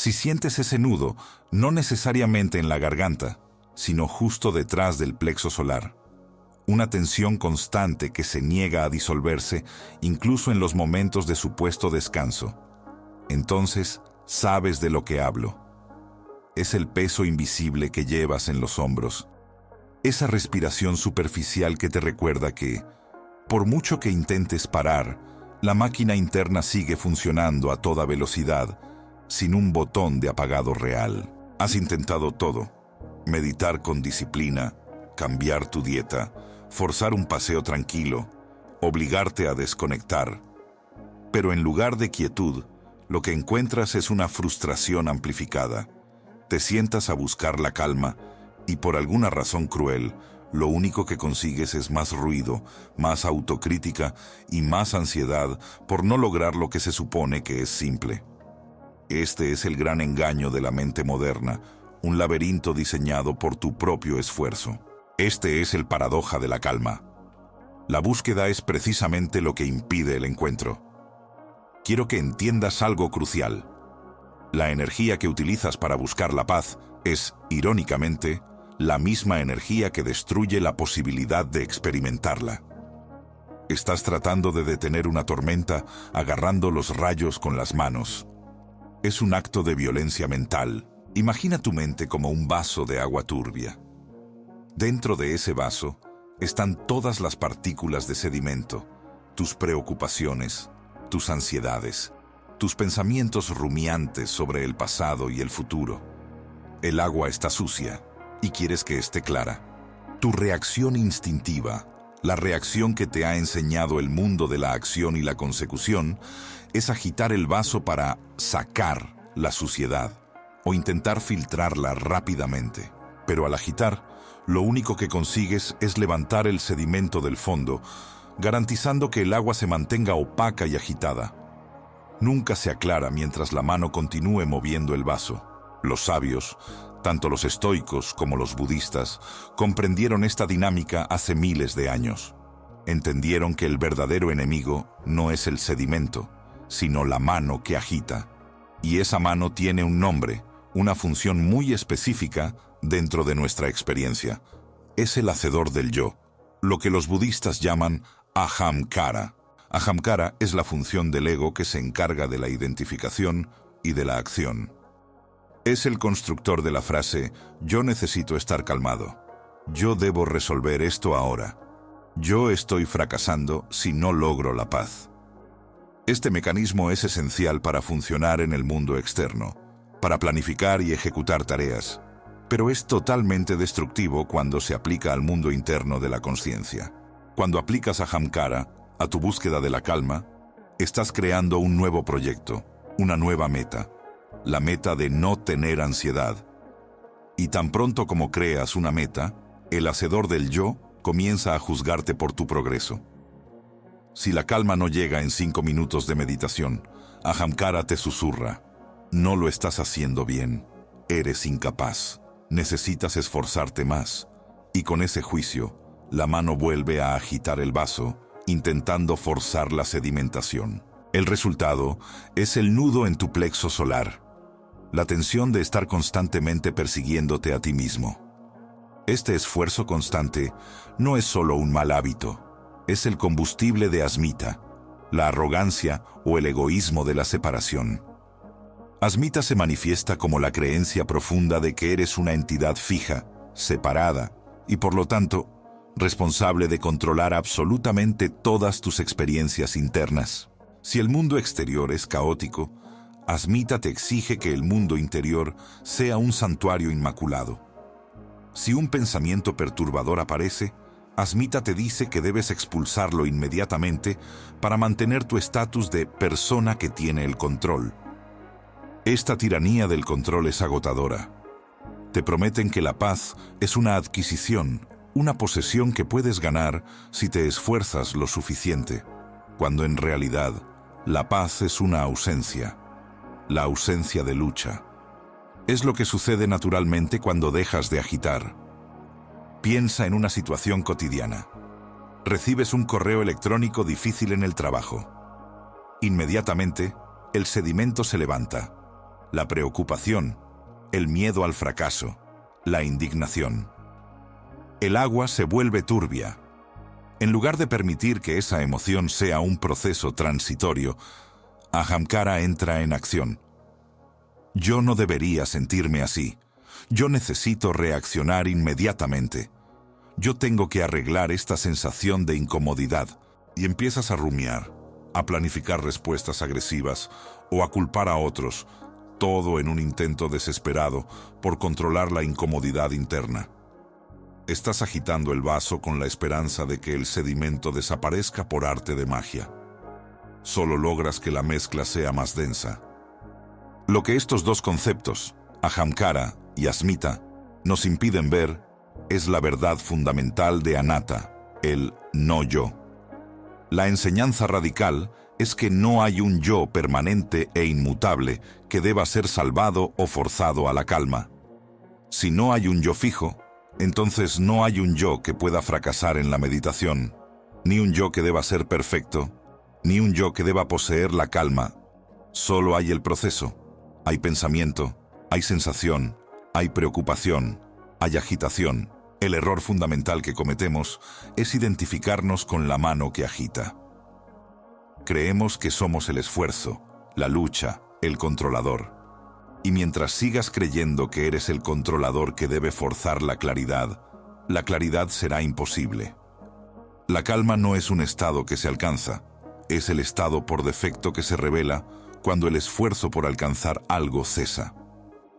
Si sientes ese nudo, no necesariamente en la garganta, sino justo detrás del plexo solar. Una tensión constante que se niega a disolverse incluso en los momentos de supuesto descanso. Entonces, sabes de lo que hablo. Es el peso invisible que llevas en los hombros. Esa respiración superficial que te recuerda que, por mucho que intentes parar, la máquina interna sigue funcionando a toda velocidad, sin un botón de apagado real. Has intentado todo. Meditar con disciplina, cambiar tu dieta, forzar un paseo tranquilo, obligarte a desconectar. Pero en lugar de quietud, lo que encuentras es una frustración amplificada. Te sientas a buscar la calma y por alguna razón cruel, lo único que consigues es más ruido, más autocrítica y más ansiedad por no lograr lo que se supone que es simple. Este es el gran engaño de la mente moderna, un laberinto diseñado por tu propio esfuerzo. Este es el paradoja de la calma. La búsqueda es precisamente lo que impide el encuentro. Quiero que entiendas algo crucial. La energía que utilizas para buscar la paz es, irónicamente, la misma energía que destruye la posibilidad de experimentarla. Estás tratando de detener una tormenta agarrando los rayos con las manos. Es un acto de violencia mental. Imagina tu mente como un vaso de agua turbia. Dentro de ese vaso están todas las partículas de sedimento, tus preocupaciones, tus ansiedades, tus pensamientos rumiantes sobre el pasado y el futuro. El agua está sucia y quieres que esté clara. Tu reacción instintiva, la reacción que te ha enseñado el mundo de la acción y la consecución, es agitar el vaso para sacar la suciedad o intentar filtrarla rápidamente. Pero al agitar, lo único que consigues es levantar el sedimento del fondo, garantizando que el agua se mantenga opaca y agitada. Nunca se aclara mientras la mano continúe moviendo el vaso. Los sabios, tanto los estoicos como los budistas, comprendieron esta dinámica hace miles de años. Entendieron que el verdadero enemigo no es el sedimento, sino la mano que agita. Y esa mano tiene un nombre, una función muy específica dentro de nuestra experiencia. Es el hacedor del yo, lo que los budistas llaman ahamkara. Ahamkara es la función del ego que se encarga de la identificación y de la acción. Es el constructor de la frase «yo necesito estar calmado», «yo debo resolver esto ahora», «yo estoy fracasando si no logro la paz». Este mecanismo es esencial para funcionar en el mundo externo, para planificar y ejecutar tareas, pero es totalmente destructivo cuando se aplica al mundo interno de la consciencia. Cuando aplicas ahamkara a tu búsqueda de la calma, estás creando un nuevo proyecto, una nueva meta, la meta de no tener ansiedad. Y tan pronto como creas una meta, el hacedor del yo comienza a juzgarte por tu progreso. Si la calma no llega en 5 minutos de meditación, ahamkara te susurra: no lo estás haciendo bien, eres incapaz, necesitas esforzarte más. Y con ese juicio, la mano vuelve a agitar el vaso, intentando forzar la sedimentación. El resultado es el nudo en tu plexo solar, la tensión de estar constantemente persiguiéndote a ti mismo. Este esfuerzo constante no es solo un mal hábito, es el combustible de asmita, la arrogancia o el egoísmo de la separación. Asmita se manifiesta como la creencia profunda de que eres una entidad fija, separada y por lo tanto responsable de controlar absolutamente todas tus experiencias internas. Si el mundo exterior es caótico, Asmita te exige que el mundo interior sea un santuario inmaculado. Si un pensamiento perturbador aparece, Asmita te dice que debes expulsarlo inmediatamente para mantener tu estatus de persona que tiene el control. Esta tiranía del control es agotadora. Te prometen que la paz es una adquisición, una posesión que puedes ganar si te esfuerzas lo suficiente, cuando en realidad la paz es una ausencia, la ausencia de lucha. Es lo que sucede naturalmente cuando dejas de agitar. Piensa en una situación cotidiana. Recibes un correo electrónico difícil en el trabajo. Inmediatamente, el sedimento se levanta. la preocupación, el miedo al fracaso, la indignación. El agua se vuelve turbia. En lugar de permitir que esa emoción sea un proceso transitorio, Ahamkara entra en acción. Yo no debería sentirme así. Yo necesito reaccionar inmediatamente. Yo tengo que arreglar esta sensación de incomodidad. Y empiezas a rumiar, a planificar respuestas agresivas o a culpar a otros, todo en un intento desesperado por controlar la incomodidad interna. Estás agitando el vaso con la esperanza de que el sedimento desaparezca por arte de magia. Solo logras que la mezcla sea más densa. Lo que estos dos conceptos, Ahamkara y Asmita, nos impiden ver es la verdad fundamental de Anatta, el no yo. La enseñanza radical es que no hay un yo permanente e inmutable que deba ser salvado o forzado a la calma. Si no hay un yo fijo, entonces no hay un yo que pueda fracasar en la meditación, ni un yo que deba ser perfecto, ni un yo que deba poseer la calma. Solo hay el proceso. Hay pensamiento, hay sensación, hay preocupación, hay agitación. El error fundamental que cometemos es identificarnos con la mano que agita. Creemos que somos el esfuerzo, la lucha, el controlador. Y mientras sigas creyendo que eres el controlador que debe forzar la claridad será imposible. La calma no es un estado que se alcanza, es el estado por defecto que se revela cuando el esfuerzo por alcanzar algo cesa.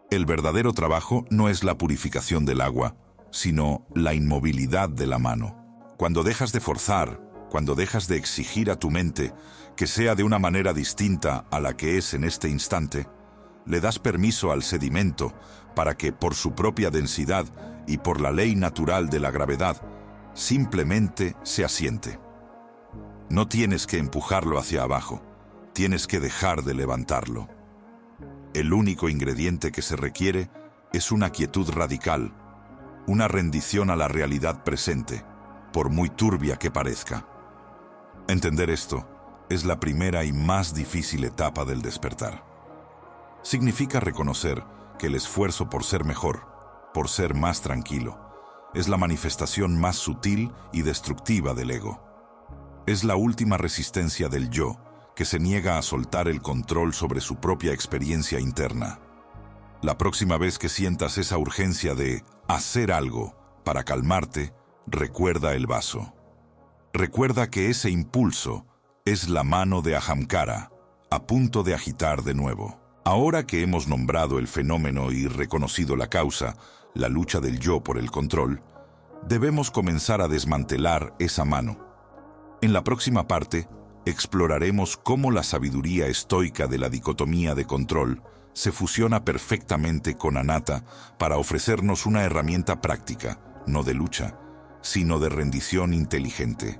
El verdadero trabajo no es la purificación del agua, sino la inmovilidad de la mano. Cuando dejas de forzar, cuando dejas de exigir a tu mente que sea de una manera distinta a la que es en este instante, le das permiso al sedimento para que, por su propia densidad y por la ley natural de la gravedad, simplemente se asiente. No tienes que empujarlo hacia abajo, tienes que dejar de levantarlo. El único ingrediente que se requiere es una quietud radical, una rendición a la realidad presente, por muy turbia que parezca. Entender esto es la primera y más difícil etapa del despertar. Significa reconocer que el esfuerzo por ser mejor, por ser más tranquilo, es la manifestación más sutil y destructiva del ego. Es la última resistencia del yo, que se niega a soltar el control sobre su propia experiencia interna. La próxima vez que sientas esa urgencia de hacer algo para calmarte, recuerda el vaso. Recuerda que ese impulso es la mano de Ahamkara, a punto de agitar de nuevo. Ahora que hemos nombrado el fenómeno y reconocido la causa, la lucha del yo por el control, debemos comenzar a desmantelar esa mano. En la próxima parte, exploraremos cómo la sabiduría estoica de la dicotomía de control se fusiona perfectamente con Anatta para ofrecernos una herramienta práctica, no de lucha, sino de rendición inteligente.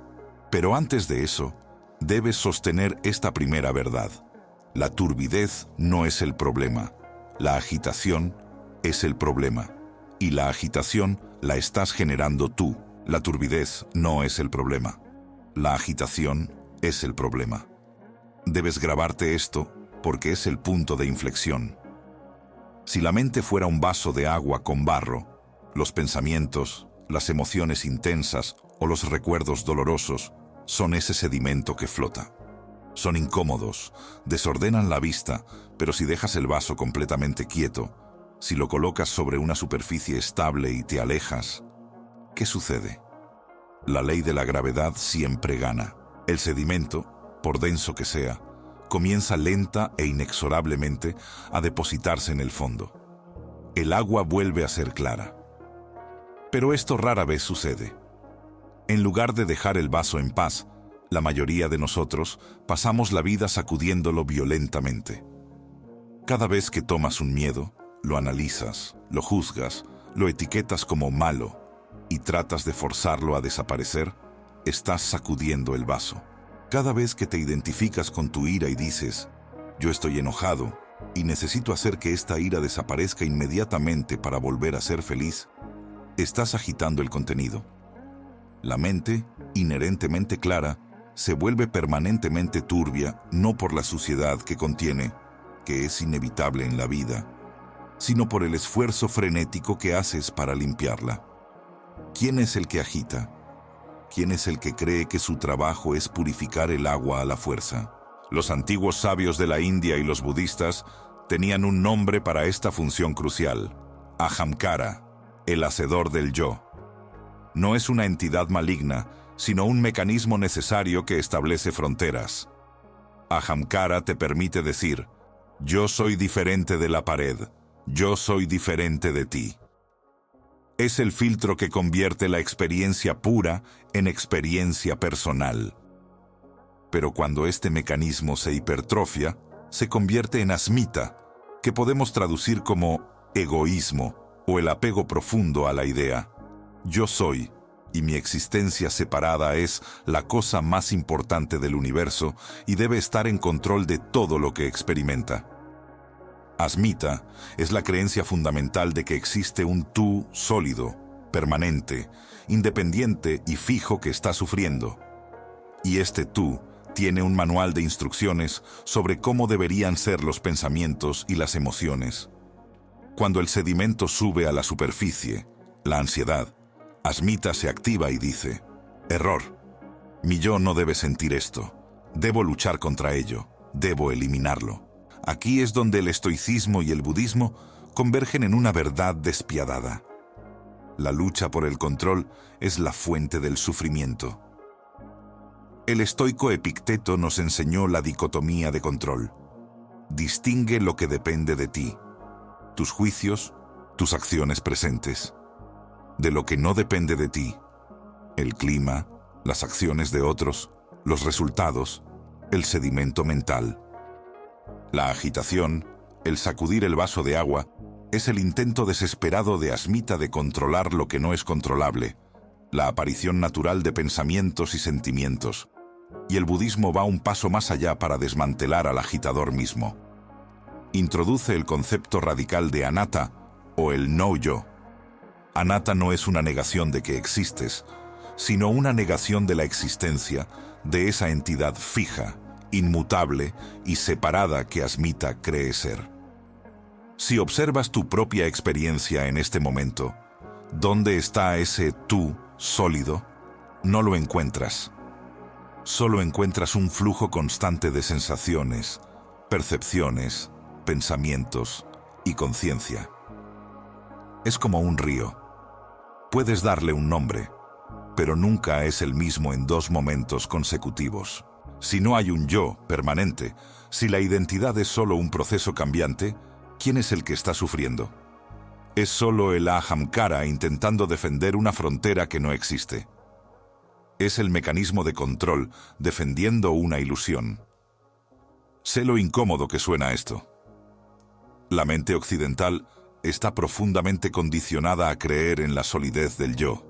Pero antes de eso, debes sostener esta primera verdad. La turbidez no es el problema, la agitación es el problema, y la agitación la estás generando tú. La turbidez no es el problema, la agitación es el problema. Debes grabarte esto porque es el punto de inflexión. Si la mente fuera un vaso de agua con barro, los pensamientos, las emociones intensas o los recuerdos dolorosos son ese sedimento que flota. Son incómodos, desordenan la vista, pero si dejas el vaso completamente quieto, si lo colocas sobre una superficie estable y te alejas, ¿qué sucede? La ley de la gravedad siempre gana. El sedimento, por denso que sea, comienza lenta e inexorablemente a depositarse en el fondo. El agua vuelve a ser clara. Pero esto rara vez sucede. En lugar de dejar el vaso en paz, la mayoría de nosotros pasamos la vida sacudiéndolo violentamente. Cada vez que tomas un miedo, lo analizas, lo juzgas, lo etiquetas como malo y tratas de forzarlo a desaparecer, estás sacudiendo el vaso. Cada vez que te identificas con tu ira y dices, yo estoy enojado y necesito hacer que esta ira desaparezca inmediatamente para volver a ser feliz, estás agitando el contenido. La mente, inherentemente clara, se vuelve permanentemente turbia no por la suciedad que contiene, que es inevitable en la vida, sino por el esfuerzo frenético que haces para limpiarla. ¿Quién es el que agita? ¿Quién es el que cree que su trabajo es purificar el agua a la fuerza? Los antiguos sabios de la India y los budistas tenían un nombre para esta función crucial: Ahamkara, el hacedor del yo. No es una entidad maligna, sino un mecanismo necesario que establece fronteras. Ahamkara te permite decir: yo soy diferente de la pared, yo soy diferente de ti. Es el filtro que convierte la experiencia pura en experiencia personal. Pero cuando este mecanismo se hipertrofia, se convierte en asmita, que podemos traducir como egoísmo o el apego profundo a la idea: yo soy, y mi existencia separada es la cosa más importante del universo y debe estar en control de todo lo que experimenta. Asmita es la creencia fundamental de que existe un tú sólido, permanente, independiente y fijo que está sufriendo. Y este tú tiene un manual de instrucciones sobre cómo deberían ser los pensamientos y las emociones. Cuando el sedimento sube a la superficie, la ansiedad, Asmita se activa y dice: error. Mi yo no debe sentir esto. Debo luchar contra ello. Debo eliminarlo. Aquí es donde el estoicismo y el budismo convergen en una verdad despiadada. La lucha por el control es la fuente del sufrimiento. El estoico Epicteto nos enseñó la dicotomía de control. Distingue lo que depende de ti, tus juicios, tus acciones presentes, de lo que no depende de ti, el clima, las acciones de otros, los resultados, el sedimento mental. La agitación, el sacudir el vaso de agua, es el intento desesperado de Asmita de controlar lo que no es controlable, la aparición natural de pensamientos y sentimientos. Y el budismo va un paso más allá para desmantelar al agitador mismo. Introduce el concepto radical de anatta, o el no-yo. Anatta no es una negación de que existes, sino una negación de la existencia de esa entidad fija, inmutable y separada que Asmita cree ser. Si observas tu propia experiencia en este momento, ¿dónde está ese tú sólido? No lo encuentras. Solo encuentras un flujo constante de sensaciones, percepciones, pensamientos y conciencia. Es como un río. Puedes darle un nombre, pero nunca es el mismo en dos momentos consecutivos. Si no hay un yo permanente, si la identidad es solo un proceso cambiante, ¿quién es el que está sufriendo? Es solo el ahamkara intentando defender una frontera que no existe. Es el mecanismo de control defendiendo una ilusión. Sé lo incómodo que suena esto. La mente occidental está profundamente condicionada a creer en la solidez del yo.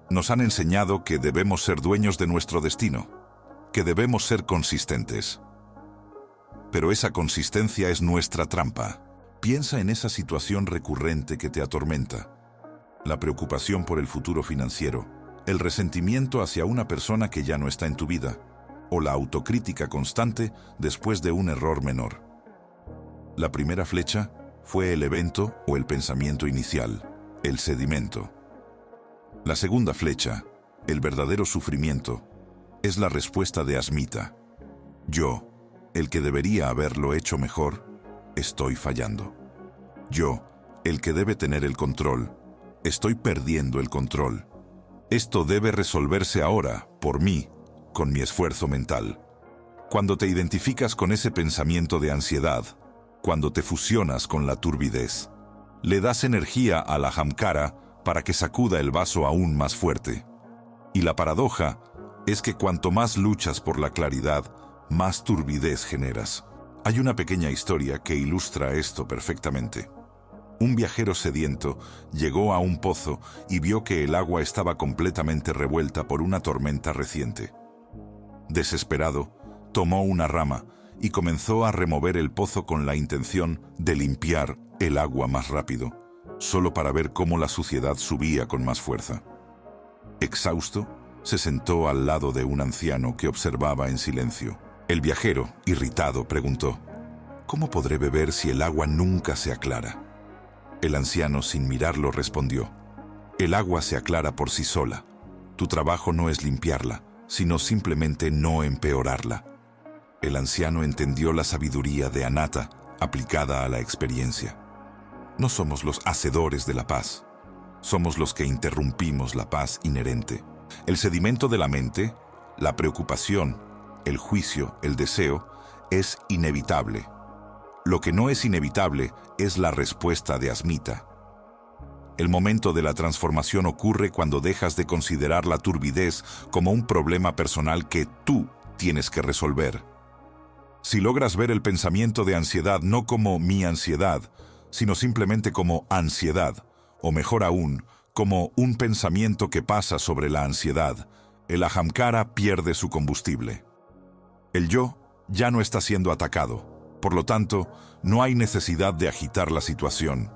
Nos han enseñado que debemos ser dueños de nuestro destino, que debemos ser consistentes. Pero esa consistencia es nuestra trampa. Piensa en esa situación recurrente que te atormenta. La preocupación por el futuro financiero, el resentimiento hacia una persona que ya no está en tu vida, o la autocrítica constante después de un error menor. La primera flecha fue el evento o el pensamiento inicial, el sedimento. La segunda flecha, el verdadero sufrimiento, es la respuesta de Asmita. Yo, el que debería haberlo hecho mejor, estoy fallando. Yo, el que debe tener el control, estoy perdiendo el control. Esto debe resolverse ahora, por mí, con mi esfuerzo mental. Cuando te identificas con ese pensamiento de ansiedad, cuando te fusionas con la turbidez, le das energía a la ahamkara para que sacuda el vaso aún más fuerte. Y la paradoja es que cuanto más luchas por la claridad, más turbidez generas. Hay una pequeña historia que ilustra esto perfectamente. Un viajero sediento llegó a un pozo y vio que el agua estaba completamente revuelta por una tormenta reciente. Desesperado, tomó una rama y comenzó a remover el pozo con la intención de limpiar el agua más rápido, solo para ver cómo la suciedad subía con más fuerza. Exhausto, se sentó al lado de un anciano que observaba en silencio. El viajero, irritado, preguntó: ¿Cómo podré beber si el agua nunca se aclara? El anciano, sin mirarlo, respondió: el agua se aclara por sí sola. Tu trabajo no es limpiarla, sino simplemente no empeorarla. El anciano entendió la sabiduría de Anatta aplicada a la experiencia. No somos los hacedores de la paz, somos los que interrumpimos la paz inherente. El sedimento de la mente, la preocupación, el juicio, el deseo, es inevitable. Lo que no es inevitable es la respuesta de Asmita. El momento de la transformación ocurre cuando dejas de considerar la turbidez como un problema personal que tú tienes que resolver. Si logras ver el pensamiento de ansiedad no como mi ansiedad, sino simplemente como ansiedad, o mejor aún, como un pensamiento que pasa sobre la ansiedad, el ahamkara pierde su combustible. El yo ya no está siendo atacado. Por lo tanto, no hay necesidad de agitar la situación.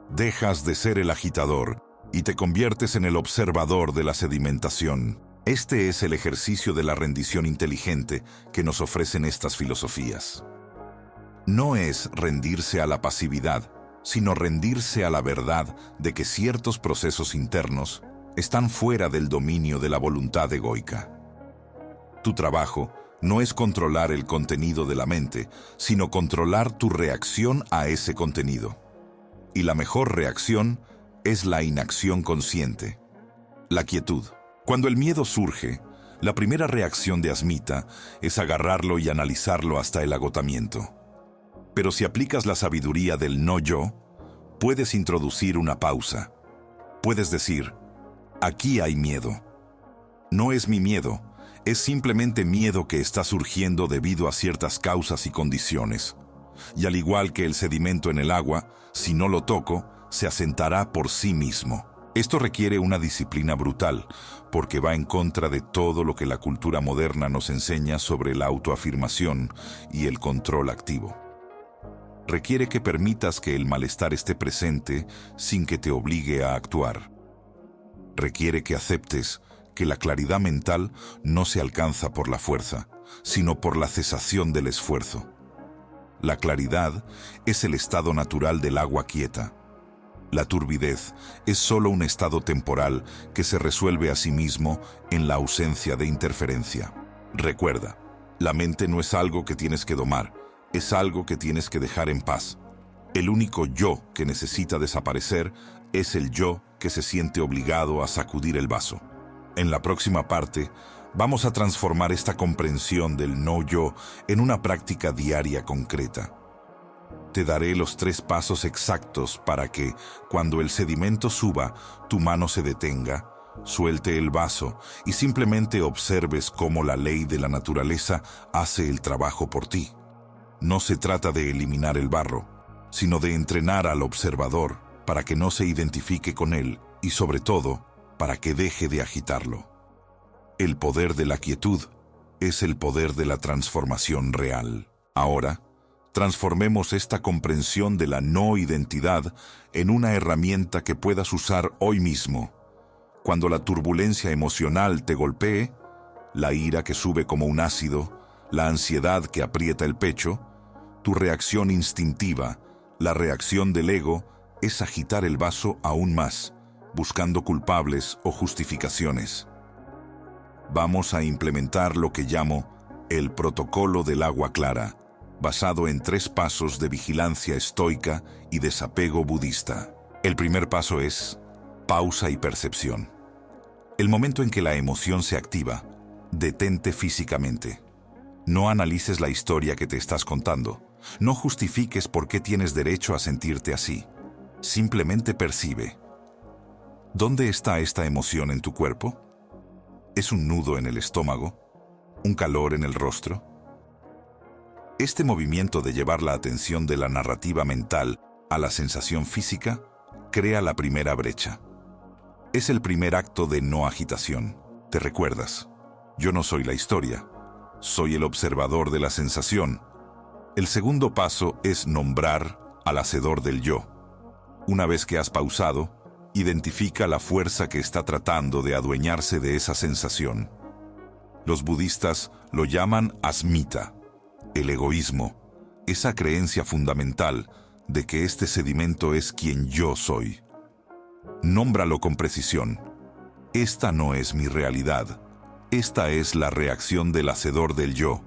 Dejas de ser el agitador y te conviertes en el observador de la sedimentación. Este es el ejercicio de la rendición inteligente que nos ofrecen estas filosofías. No es rendirse a la pasividad, sino rendirse a la verdad de que ciertos procesos internos están fuera del dominio de la voluntad egoica. Tu trabajo no es controlar el contenido de la mente, sino controlar tu reacción a ese contenido. Y la mejor reacción es la inacción consciente, la quietud. Cuando el miedo surge, la primera reacción de Asmita es agarrarlo y analizarlo hasta el agotamiento. Pero si aplicas la sabiduría del no yo, puedes introducir una pausa. Puedes decir: aquí hay miedo. No es mi miedo, es simplemente miedo que está surgiendo debido a ciertas causas y condiciones. Y al igual que el sedimento en el agua, si no lo toco, se asentará por sí mismo. Esto requiere una disciplina brutal, porque va en contra de todo lo que la cultura moderna nos enseña sobre la autoafirmación y el control activo. Requiere que permitas que el malestar esté presente sin que te obligue a actuar. Requiere que aceptes que la claridad mental no se alcanza por la fuerza, sino por la cesación del esfuerzo. La claridad es el estado natural del agua quieta. La turbidez es solo un estado temporal que se resuelve a sí mismo en la ausencia de interferencia. Recuerda, la mente no es algo que tienes que domar, es algo que tienes que dejar en paz. El único yo que necesita desaparecer es el yo que se siente obligado a sacudir el vaso. En la próxima parte, vamos a transformar esta comprensión del no yo en una práctica diaria concreta. Te daré los 3 pasos exactos para que, cuando el sedimento suba, tu mano se detenga, suelte el vaso y simplemente observes cómo la ley de la naturaleza hace el trabajo por ti. No se trata de eliminar el barro, sino de entrenar al observador para que no se identifique con él y, sobre todo, para que deje de agitarlo. El poder de la quietud es el poder de la transformación real. Ahora, transformemos esta comprensión de la no identidad en una herramienta que puedas usar hoy mismo. Cuando la turbulencia emocional te golpee, la ira que sube como un ácido, la ansiedad que aprieta el pecho, tu reacción instintiva, la reacción del ego, es agitar el vaso aún más, buscando culpables o justificaciones. Vamos a implementar lo que llamo el protocolo del agua clara, basado en 3 pasos de vigilancia estoica y desapego budista. El primer paso es pausa y percepción. El momento en que la emoción se activa, detente físicamente. No analices la historia que te estás contando. No justifiques por qué tienes derecho a sentirte así. Simplemente percibe. ¿Dónde está esta emoción en tu cuerpo? ¿Es un nudo en el estómago? ¿Un calor en el rostro? Este movimiento de llevar la atención de la narrativa mental a la sensación física crea la primera brecha. Es el primer acto de no agitación. ¿Te recuerdas? Yo no soy la historia. Soy el observador de la sensación. El segundo paso es nombrar al hacedor del yo. Una vez que has pausado, identifica la fuerza que está tratando de adueñarse de esa sensación. Los budistas lo llaman asmita, el egoísmo, esa creencia fundamental de que este sedimento es quien yo soy. Nómbralo con precisión. Esta no es mi realidad. Esta es la reacción del hacedor del yo,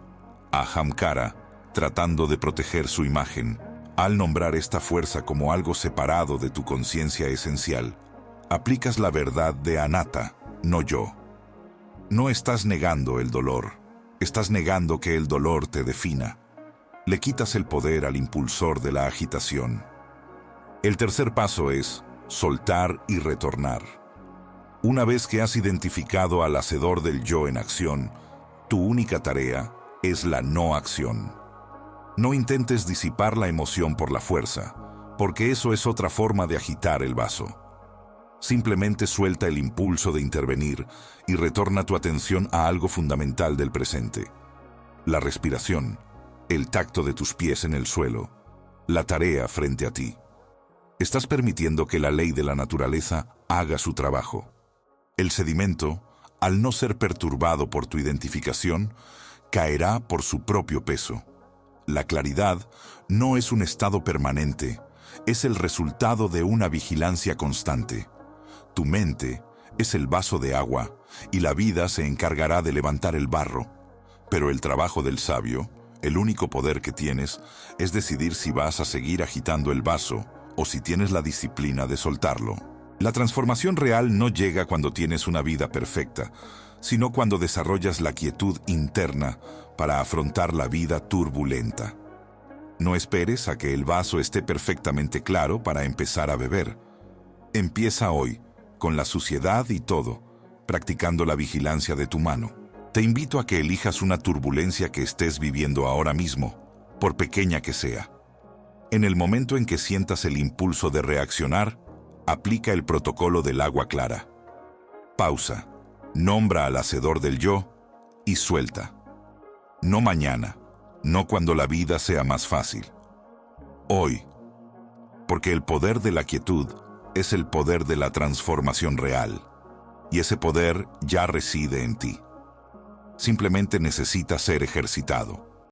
Ahamkara, tratando de proteger su imagen. Al nombrar esta fuerza como algo separado de tu conciencia esencial, aplicas la verdad de Anatta, no yo. No estás negando el dolor, estás negando que el dolor te defina. Le quitas el poder al impulsor de la agitación. El tercer paso es soltar y retornar. Una vez que has identificado al hacedor del yo en acción, tu única tarea es la no acción. No intentes disipar la emoción por la fuerza, porque eso es otra forma de agitar el vaso. Simplemente suelta el impulso de intervenir y retorna tu atención a algo fundamental del presente. La respiración, el tacto de tus pies en el suelo, la tarea frente a ti. Estás permitiendo que la ley de la naturaleza haga su trabajo. El sedimento, al no ser perturbado por tu identificación, caerá por su propio peso. La claridad no es un estado permanente, es el resultado de una vigilancia constante. Tu mente es el vaso de agua y la vida se encargará de levantar el barro. Pero el trabajo del sabio, el único poder que tienes, es decidir si vas a seguir agitando el vaso o si tienes la disciplina de soltarlo. La transformación real no llega cuando tienes una vida perfecta, sino cuando desarrollas la quietud interna para afrontar la vida turbulenta. No esperes a que el vaso esté perfectamente claro para empezar a beber. Empieza hoy, con la suciedad y todo, practicando la vigilancia de tu mano. Te invito a que elijas una turbulencia que estés viviendo ahora mismo, por pequeña que sea. En el momento en que sientas el impulso de reaccionar, aplica el protocolo del agua clara. Pausa, nombra al hacedor del yo y suelta. No mañana, no cuando la vida sea más fácil. Hoy, porque el poder de la quietud es el poder de la transformación real, y ese poder ya reside en ti. Simplemente necesita ser ejercitado.